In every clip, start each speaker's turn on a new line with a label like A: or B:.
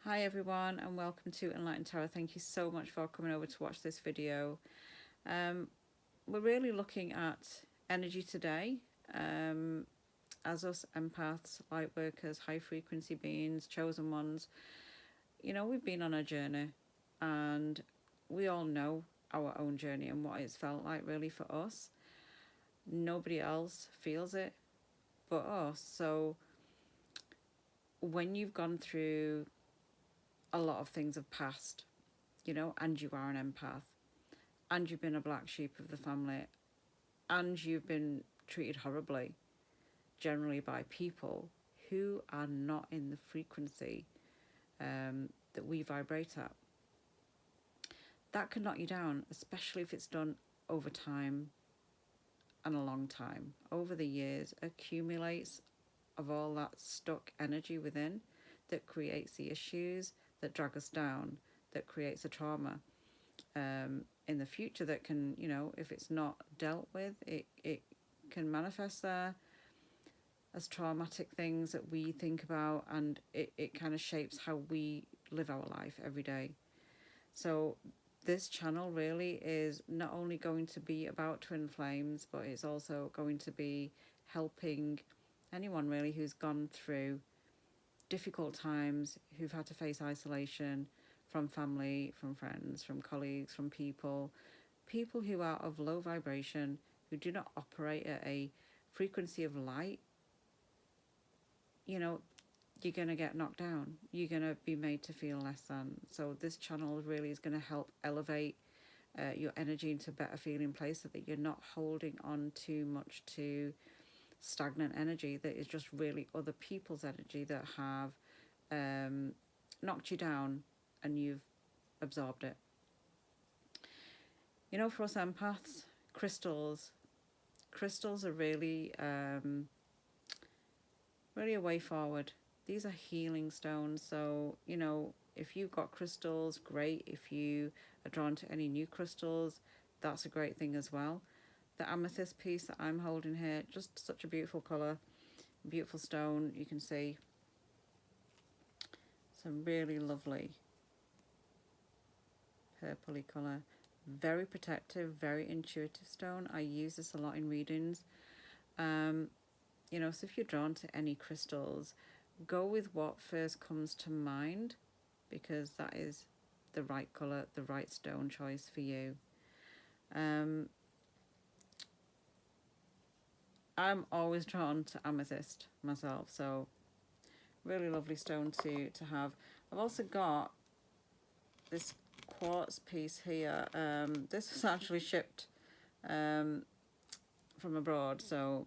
A: Hi everyone and welcome to Enlightened Tarot. Thank you so much for coming over to watch this video. Um, we're really looking at energy today. As us empaths, light workers, high frequency beings, chosen ones, we've been on a journey and we all know our own journey and what it's felt like really for us. Nobody else feels it but us. So when you've gone through a lot of things have passed, and you are an empath, and you've been a black sheep of the family, and you've been treated horribly, generally by people who are not in the frequency that we vibrate at. That can knock you down, especially if it's done over time and a long time. Over the years, accumulates of all that stuck energy within that creates the issues that drag us down, that creates a trauma. In the future that can, if it's not dealt with, it can manifest there as traumatic things that we think about, and it kind of shapes how we live our life every day. So this channel really is not only going to be about twin flames, but it's also going to be helping anyone really who's gone through difficult times, who've had to face isolation from family, from friends, from colleagues, from people who are of low vibration, who do not operate at a frequency of light. You're going to get knocked down. You're going to be made to feel less than. So this channel really is going to help elevate your energy into a better feeling place, so that you're not holding on too much to stagnant energy that is just really other people's energy that have knocked you down and you've absorbed it. For us empaths, crystals are really really a way forward. These are healing stones. So, if you've got crystals, great. If you are drawn to any new crystals, that's a great thing as well. The amethyst piece that I'm holding here, just such a beautiful colour, beautiful stone. You can see some really lovely purpley colour. Very protective, very intuitive stone. I use this a lot in readings. So if you're drawn to any crystals, go with what first comes to mind, because that is the right colour, the right stone choice for you. I'm always drawn to amethyst myself, so really lovely stone to have. I've also got this quartz piece here. This was actually shipped from abroad, so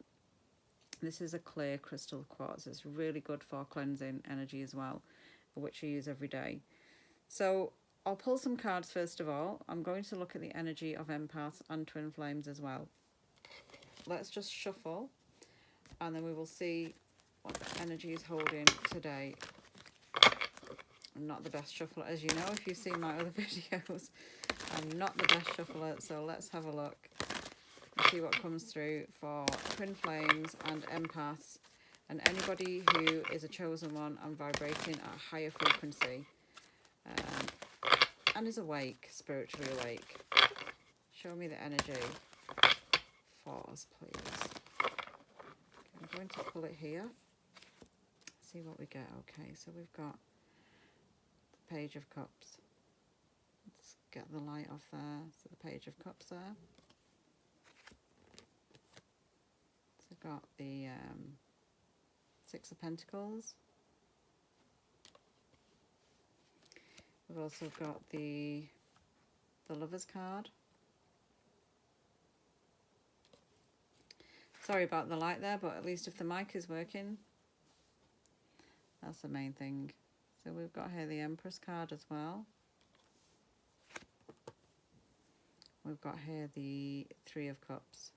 A: this is a clear crystal quartz. It's really good for cleansing energy as well, which I use every day. So I'll pull some cards first of all. I'm going to look at the energy of empaths and twin flames as well. Let's just shuffle, and then we will see what the energy is holding today. I'm not the best shuffler, as you know, if you've seen my other videos. I'm not the best shuffler, so let's have a look and see what comes through for twin flames and empaths, and anybody who is a chosen one and vibrating at a higher frequency and is awake, spiritually awake. Show me the energy for us, please. I'm going to pull it here, see what we get. Okay, so we've got the Page of Cups. Let's get the light off there. So the Page of Cups there. So we've got the Six of Pentacles. We've also got the Lover's card. Sorry about the light there, but at least if the mic is working, that's the main thing. So we've got here the Empress card as well. We've got here the Three of Cups.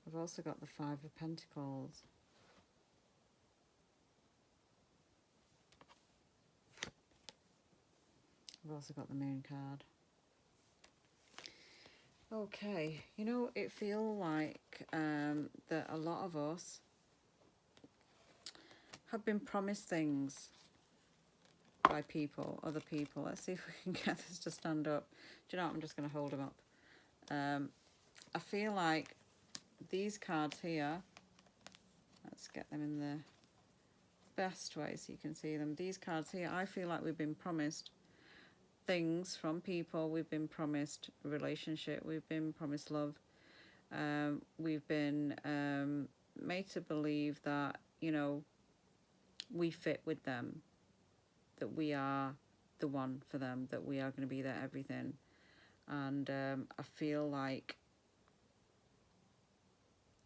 A: We've also got the Five of Pentacles. We've also got the Moon card. Okay, it feels like that a lot of us have been promised things by people, other people. Let's see if we can get this to stand up. Do you know what? I'm just going to hold them up. I feel like these cards here, let's get them in the best way so you can see them. These cards here, I feel like we've been promised things from people. We've been promised a relationship. We've been promised love. We've been made to believe that, you know, we fit with them, that we are the one for them, that we are going to be their everything. And I feel like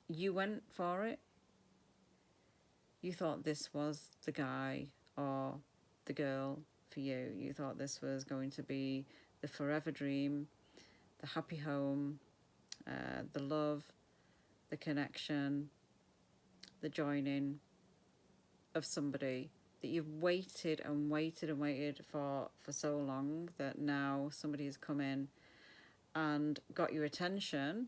A: you went for it. You thought this was the guy or the girl for you. You thought this was going to be the forever dream, the happy home, the love, the connection, the joining of somebody that you've waited and waited and waited for so long, that now somebody has come in and got your attention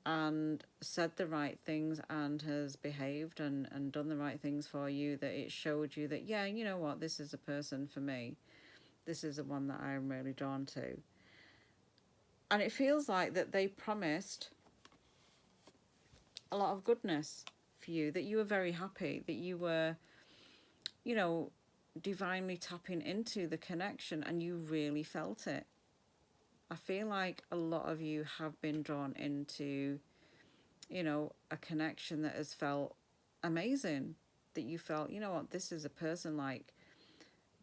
A: and said the right things and has behaved and done the right things for you, that it showed you that, yeah, you know what, this is a person for me. This is the one that I'm really drawn to. And it feels like that they promised a lot of goodness for you, that you were very happy, that you were, you know, divinely tapping into the connection and you really felt it. I feel like a lot of you have been drawn into, you know, a connection that has felt amazing, that you felt, you know what, this is a person, like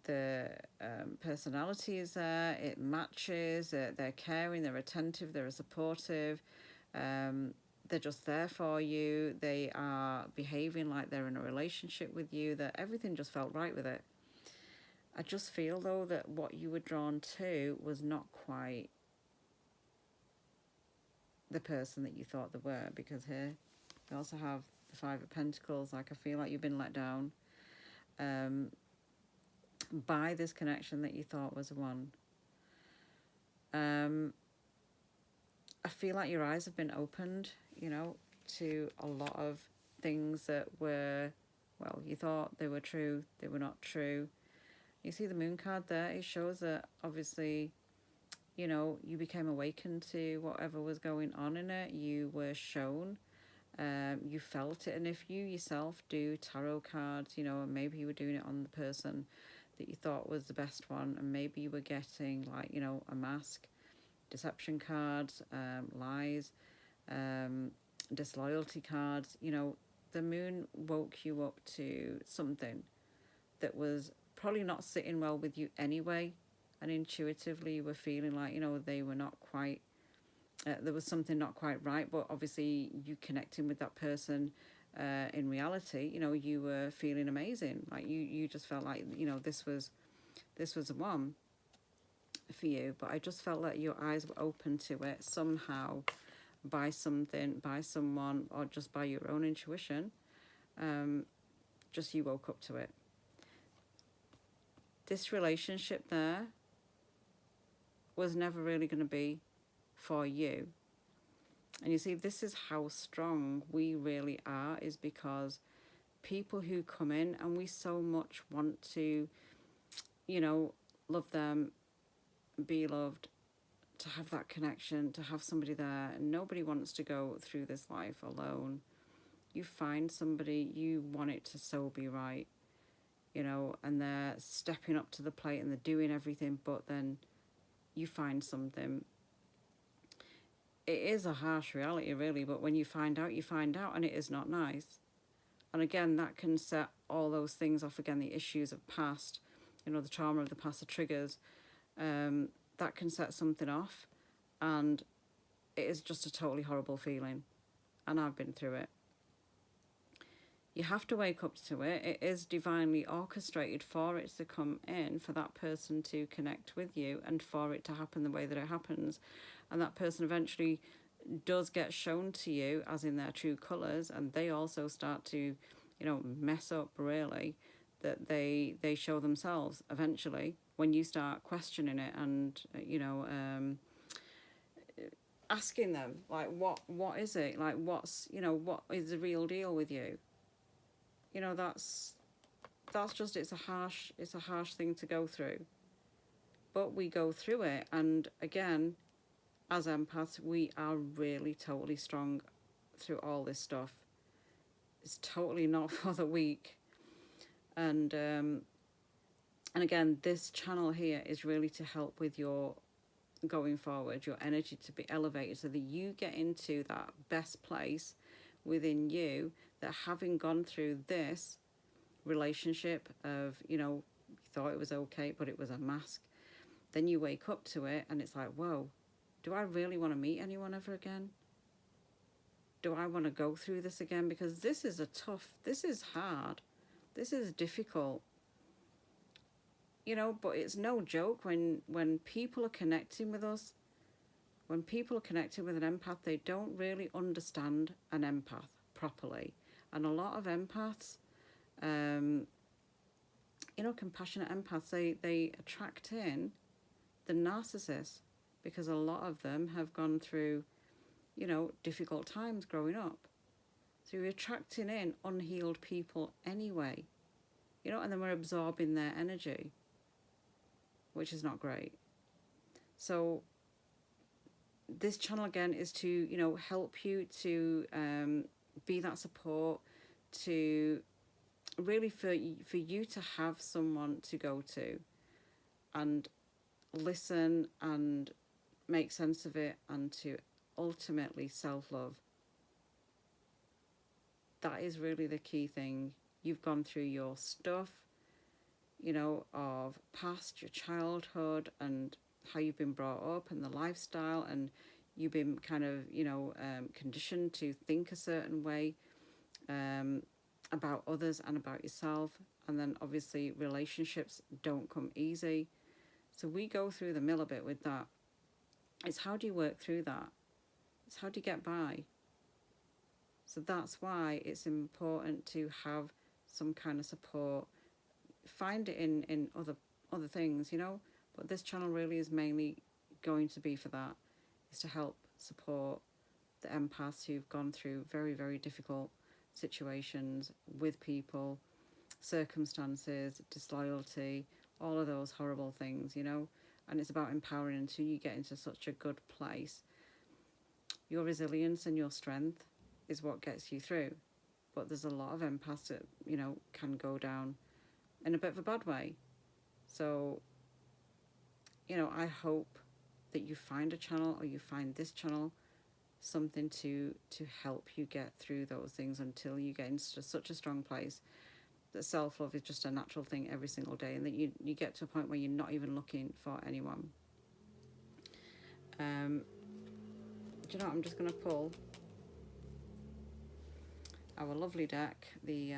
A: the personality is there, it matches, they're caring, they're attentive, they're supportive, they're just there for you, they are behaving like they're in a relationship with you, that everything just felt right with it. I just feel though that what you were drawn to was not quite the person that you thought they were, because here we also have the Five of Pentacles. Like, I feel like you've been let down by this connection that you thought was the one. I feel like your eyes have been opened, you know, to a lot of things that were, well, you thought they were true, they were not true. You see the Moon card there, it shows that obviously, you know, you became awakened to whatever was going on in it. You were shown, you felt it. And if you yourself do tarot cards, you know, and maybe you were doing it on the person that you thought was the best one, and maybe you were getting, like, you know, a mask, deception cards, lies, disloyalty cards, you know, the moon woke you up to something that was probably not sitting well with you anyway, and intuitively you were feeling like, you know, they were not quite, there was something not quite right. But obviously you connecting with that person, in reality, you know, you were feeling amazing, like you just felt like, you know, this was the one for you. But I just felt like your eyes were open to it somehow, by something, by someone, or just by your own intuition. Just you woke up to it. This relationship there was never really going to be for you. And you see, this is how strong we really are, is because people who come in and we so much want to, you know, love them, be loved, to have that connection, to have somebody there. And nobody wants to go through this life alone. You find somebody, you want it to so be right, you know, and they're stepping up to the plate and they're doing everything, but then you find something. It is a harsh reality, really, but when you find out, and it is not nice. And again, that can set all those things off again, the issues of past, you know, the trauma of the past, the triggers, that can set something off, and it is just a totally horrible feeling, and I've been through it. You have to wake up to it. It is divinely orchestrated for it to come in, for that person to connect with you, and for it to happen the way that it happens. And that person eventually does get shown to you as in their true colours, and they also start to, you know, mess up, really, that they show themselves eventually when you start questioning it and, you know, asking them, like, what is it, like, what's, you know, what is the real deal with you. You know, that's that's just, it's a harsh thing to go through. But we go through it, and again, as empaths, we are really totally strong through all this stuff. It's totally not for the weak. And again, this channel here is really to help with your going forward, your energy to be elevated, so that you get into that best place within you, that having gone through this relationship of, you thought it was okay, but it was a mask. Then you wake up to it and it's like, whoa, do I really want to meet anyone ever again? Do I want to go through this again? Because this is this is hard. This is difficult. But it's no joke when people are connecting with us. When people are connecting with an empath, they don't really understand an empath properly. And a lot of empaths, compassionate empaths, they attract in the narcissist, because a lot of them have gone through, difficult times growing up. So you're attracting in unhealed people anyway, and then we're absorbing their energy, which is not great. So this channel again is to, help you to be that support, to really for you to have someone to go to and listen and make sense of it, and to ultimately self-love. That is really the key thing. You've gone through your stuff, of past, your childhood, and how you've been brought up, and the lifestyle, and you've been kind of, conditioned to think a certain way about others and about yourself. And then obviously relationships don't come easy. So we go through the mill a bit with that. It's how do you work through that? It's how do you get by? So that's why it's important to have some kind of support. Find it in other things, but this channel really is mainly going to be for that, is to help support the empaths who've gone through very, very difficult situations with people, circumstances, disloyalty, all of those horrible things, and it's about empowering until you get into such a good place. Your resilience and your strength is what gets you through. But there's a lot of empaths that, can go down in a bit of a bad way. So, I hope that you find a channel, or you find this channel, something to help you get through those things until you get into such a strong place that self-love is just a natural thing every single day, and that you get to a point where you're not even looking for anyone. Do you know what? I'm just going to pull our lovely deck, the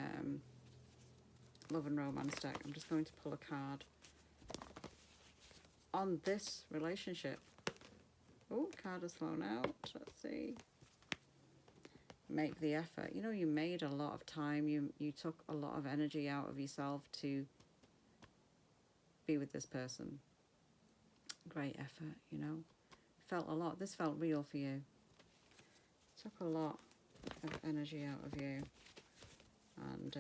A: Love and Romance deck. I'm just going to pull a card on this relationship. Oh, card has flown out. Let's see. Make the effort. You made a lot of time. You took a lot of energy out of yourself to be with this person. Great effort, Felt a lot. This felt real for you. Took a lot of energy out of you. And,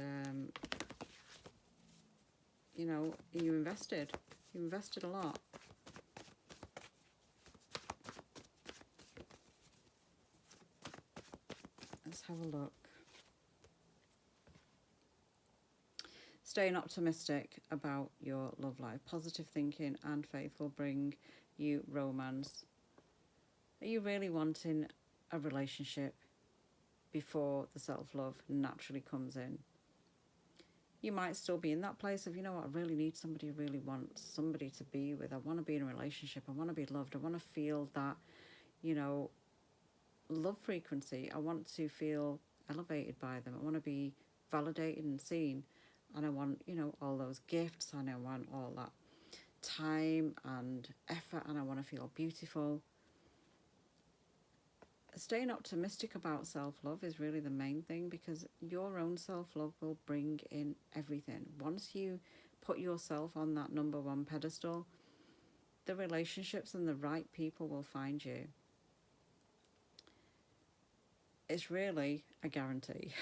A: you invested. You invested a lot. Let's have a look. Staying optimistic about your love life. Positive thinking and faith will bring you romance. Are you really wanting a relationship before the self-love naturally comes in? You might still be in that place of, I really need somebody, I really want somebody to be with. I want to be in a relationship. I want to be loved. I want to feel that, love frequency. I want to feel elevated by them. I want to be validated and seen. And I want, all those gifts, and I want all that time and effort, and I want to feel beautiful. Staying optimistic about self-love is really the main thing, because your own self-love will bring in everything. Once you put yourself on that number one pedestal, the relationships and the right people will find you. It's really a guarantee.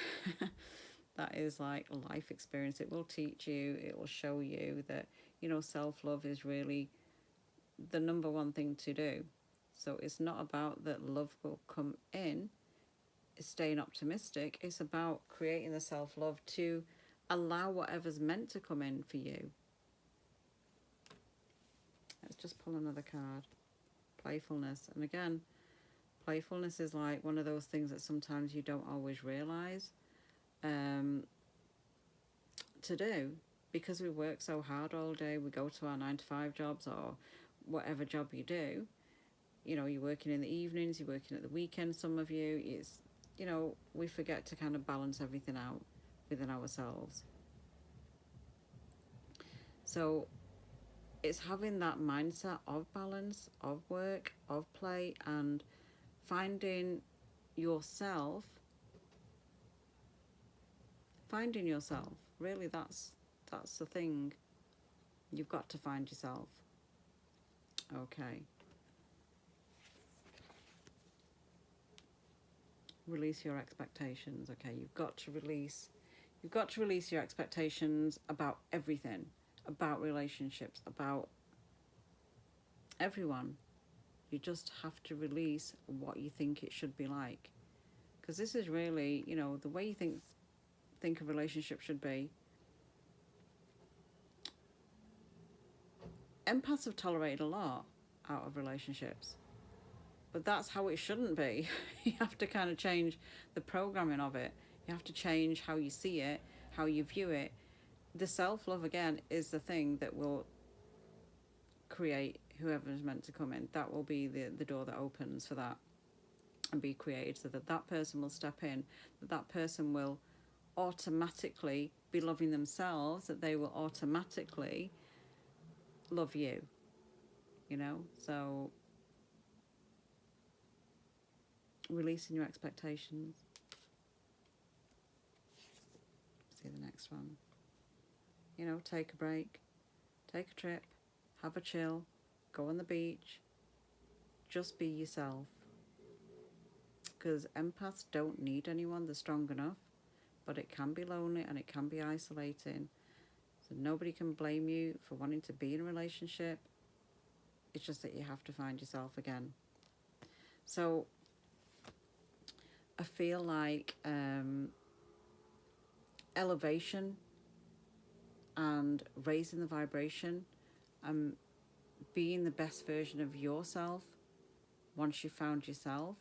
A: That is like a life experience. It will teach you, it will show you that, you know, self-love is really the number one thing to do. So it's not about that love will come in, it's staying optimistic. It's about creating the self-love to allow whatever's meant to come in for you. Let's just pull another card. Playfulness. And again, playfulness is like one of those things that sometimes you don't always realise to do, because we work so hard all day. We go to our 9 to 5 jobs or whatever job you do. You know, you're working in the evenings, you're working at the weekend, some of you. It's, you know, we forget to kind of balance everything out within ourselves. So it's having that mindset of balance, of work, of play, and finding yourself. Finding yourself. Really, that's the thing. You've got to find yourself. Okay. Release your expectations. Okay, you've got to release your expectations about everything, about relationships, about everyone. You just have to release what you think it should be like, because this is really, you know, the way you think a relationship should be. Empaths have tolerated a lot out of relationships, but that's how it shouldn't be. You have to kind of change the programming of it. You have to change how you see it, how you view it. The self-love, again, is the thing that will create whoever is meant to come in. That will be the door that opens for that and be created, so that that person will step in, that person will automatically be loving themselves, that they will automatically love you, you know. So releasing your expectations. See the next one. You know, take a break, take a trip, have a chill, go on the beach, just be yourself. Because empaths don't need anyone, they're strong enough, but it can be lonely and it can be isolating. So nobody can blame you for wanting to be in a relationship. It's just that you have to find yourself again. So I feel like elevation and raising the vibration and being the best version of yourself once you've found yourself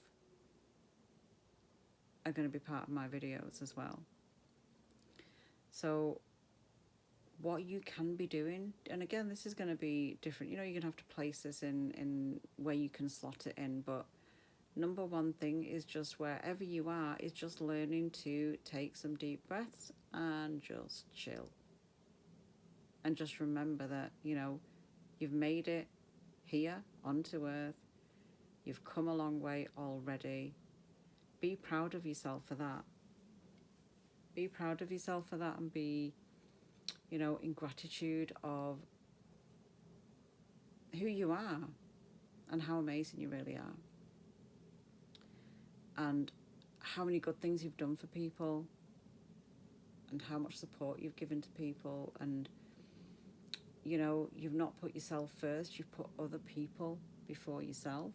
A: are going to be part of my videos as well. So what you can be doing, and again, this is going to be different, you know, you're going to have to place this in where you can slot it in, but number one thing is just wherever you are, is just learning to take some deep breaths and just chill. And just remember that, you know, you've made it here onto earth. You've come a long way already. Be proud of yourself for that. Be proud of yourself for that, and be, you know, in gratitude of who you are and how amazing you really are. And how many good things you've done for people, and how much support you've given to people. And, you know, you've not put yourself first, you've put other people before yourself.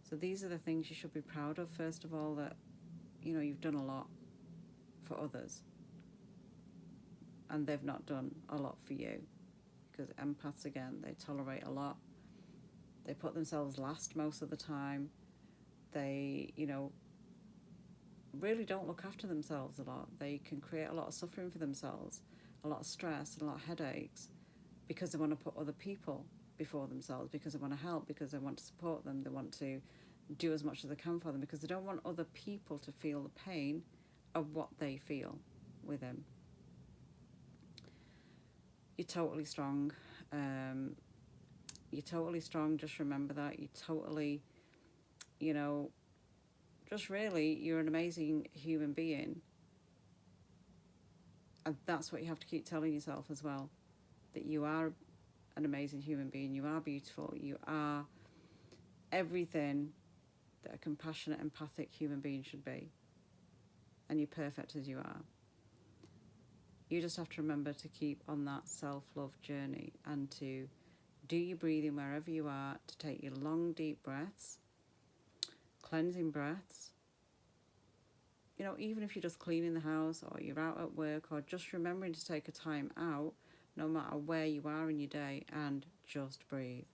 A: So these are the things you should be proud of, first of all, that, you know, you've done a lot for others and they've not done a lot for you. Because empaths, again, they tolerate a lot. They put themselves last most of the time. They, you know, really don't look after themselves a lot. They can create a lot of suffering for themselves, a lot of stress and a lot of headaches, because they want to put other people before themselves, because they want to help, because they want to support them, they want to do as much as they can for them, because they don't want other people to feel the pain of what they feel with them. You're totally strong. You're totally strong. Just remember that. You're totally, you know, just really, you're an amazing human being. And that's what you have to keep telling yourself as well, that you are an amazing human being. You are beautiful. You are everything that a compassionate, empathic human being should be. And you're perfect as you are. You just have to remember to keep on that self-love journey and to do your breathing wherever you are, to take your long, deep breaths, cleansing breaths. You know, even if you're just cleaning the house or you're out at work, or just remembering to take a time out, no matter where you are in your day, and just breathe.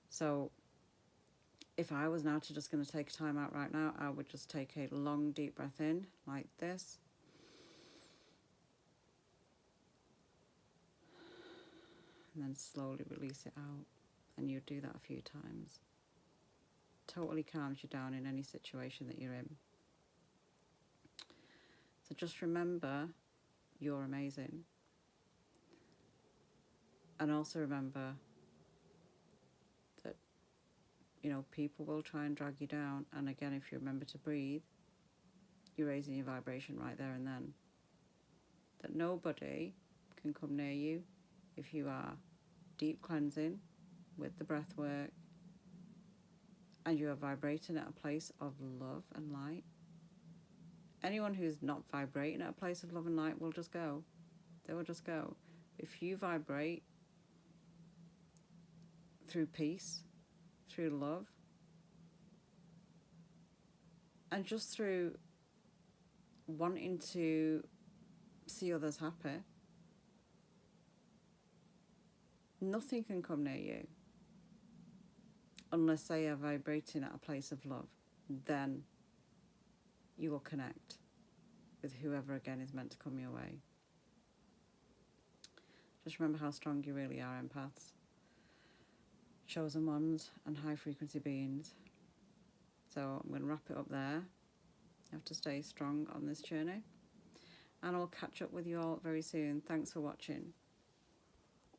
A: So if I was now just going to take a time out right now, I would just take a long, deep breath in like this. And then slowly release it out. And you do that a few times. Totally calms you down in any situation that you're in. So just remember, you're amazing. And also remember that, you know, people will try and drag you down. And again, if you remember to breathe, you're raising your vibration right there and then. That nobody can come near you if you are deep cleansing with the breath work and you are vibrating at a place of love and light. Anyone who's not vibrating at a place of love and light will just go. They will just go. If you vibrate through peace, through love, and just through wanting to see others happy, nothing can come near you unless they are vibrating at a place of love. Then you will connect with whoever again is meant to come your way. Just remember how strong you really are, empaths, chosen ones, and high frequency beings. So I'm going to wrap it up there. You have to stay strong on this journey, and I'll catch up with you all very soon. Thanks for watching.